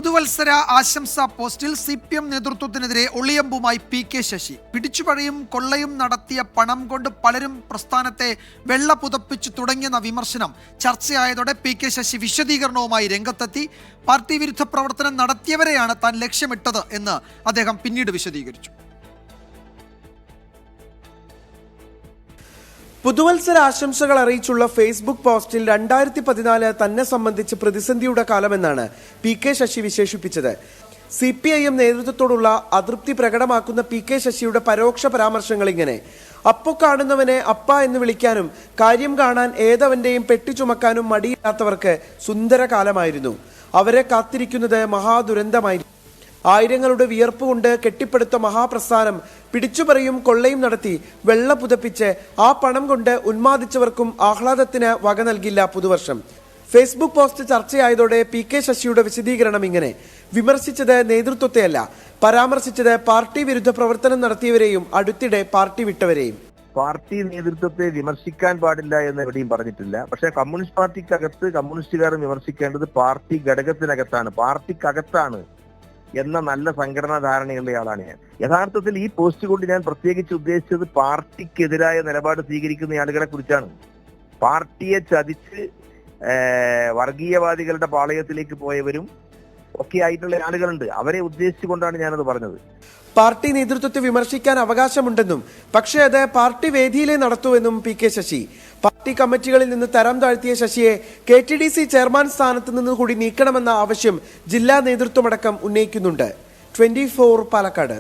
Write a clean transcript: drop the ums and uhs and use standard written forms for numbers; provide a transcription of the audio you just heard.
പുതുവത്സര ആശംസാ പോസ്റ്റിൽ CPM നേതൃത്വത്തിനെതിരെ ഒളിയമ്പുമായി PK ശശി. പിടിച്ചുപറിയും കൊള്ളയും നടത്തിയ പണം കൊണ്ട് പലരും പ്രസ്ഥാനത്തെ വെള്ള പുതപ്പിച്ചു തുടങ്ങിയെന്ന വിമർശനം ചർച്ചയായതോടെ PK ശശി വിശദീകരണവുമായി രംഗത്തെത്തി. പാർട്ടി വിരുദ്ധ പ്രവർത്തനം നടത്തിയവരെയാണ് താൻ ലക്ഷ്യമിട്ടത് എന്ന് അദ്ദേഹം പിന്നീട് വിശദീകരിച്ചു. പുതുവത്സര ആശംസകൾ അറിയിച്ചുള്ള ഫേസ്ബുക്ക് പോസ്റ്റിൽ 2014 തന്നെ സംബന്ധിച്ച് പ്രതിസന്ധിയുടെ കാലമെന്നാണ് PK ശശി വിശേഷിപ്പിച്ചത്. CPIM നേതൃത്വത്തോടുള്ള അതൃപ്തി പ്രകടമാക്കുന്ന PK ശശിയുടെ പരോക്ഷ പരാമർശങ്ങൾ ഇങ്ങനെ: അപ്പോ കാണുന്നവനെ അപ്പ എന്ന് വിളിക്കാനും കാര്യം കാണാൻ ഏതവന്റെയും പെട്ടി ചുമക്കാനും മടിയില്ലാത്തവർക്ക് സുന്ദര കാലമായിരുന്നു. അവരെ കാത്തിരിക്കുന്നത് മഹാദുരന്തമായിരുന്നു. ആയിരങ്ങളുടെ വിയർപ്പ് കൊണ്ട് കെട്ടിപ്പടുത്ത മഹാപ്രസ്ഥാനം പിടിച്ചുപറിയും കൊള്ളയും നടത്തി വെള്ള പുതപ്പിച്ച് ആ പണം കൊണ്ട് ഉന്മാദിച്ചവർക്കും ആഹ്ലാദത്തിന് വക നൽകില്ല പുതുവർഷം. ഫേസ്ബുക്ക് പോസ്റ്റ് ചർച്ചയായതോടെ PK ശശിയുടെ വിശദീകരണം ഇങ്ങനെ: വിമർശിച്ചത് നേതൃത്വത്തെയല്ല, പരാമർശിച്ചത് പാർട്ടി വിരുദ്ധ പ്രവർത്തനം നടത്തിയവരെയും അടുത്തിടെ പാർട്ടി വിട്ടവരെയും. പാർട്ടി നേതൃത്വത്തെ വിമർശിക്കാൻ പാടില്ല എന്ന് എവിടെയും പറഞ്ഞിട്ടില്ല. പക്ഷെ കമ്മ്യൂണിസ്റ്റ് പാർട്ടിക്കകത്ത് കമ്മ്യൂണിസ്റ്റുകാരെ വിമർശിക്കേണ്ടത് പാർട്ടി ഘടകത്തിനകത്താണ്, പാർട്ടിക്കകത്താണ് എന്ന നല്ല സംഘടനാ ധാരണയുള്ള ആളാണ് ഞാൻ. യഥാർത്ഥത്തിൽ ഈ പോസ്റ്റ് കൊണ്ട് ഞാൻ പ്രത്യേകിച്ച് ഉദ്ദേശിച്ചത് പാർട്ടിക്കെതിരായ നിലപാട് സ്വീകരിക്കുന്ന ആളുകളെ കുറിച്ചാണ്. പാർട്ടിയെ ചതിച്ച് വർഗീയവാദികളുടെ പാളയത്തിലേക്ക് പോയവരും ഒക്കെ ആയിട്ടുള്ള ആളുകളുണ്ട്. അവരെ ഉദ്ദേശിച്ചുകൊണ്ടാണ് ഞാനത് പറഞ്ഞത്. പാർട്ടി നേതൃത്വത്തെ വിമർശിക്കാൻ അവകാശമുണ്ടെന്നും പക്ഷേ അത് പാർട്ടി വേദിയിലേ നടത്തുവെന്നും PK ശശി. പാർട്ടി കമ്മിറ്റികളിൽ നിന്ന് തരം താഴ്ത്തിയ ശശിയെ KTDC ചെയർമാൻ സ്ഥാനത്ത് നിന്ന് കൂടി നീക്കണമെന്ന ആവശ്യം ജില്ലാ നേതൃത്വമടക്കം ഉന്നയിക്കുന്നുണ്ട്. 24 പാലക്കാട്.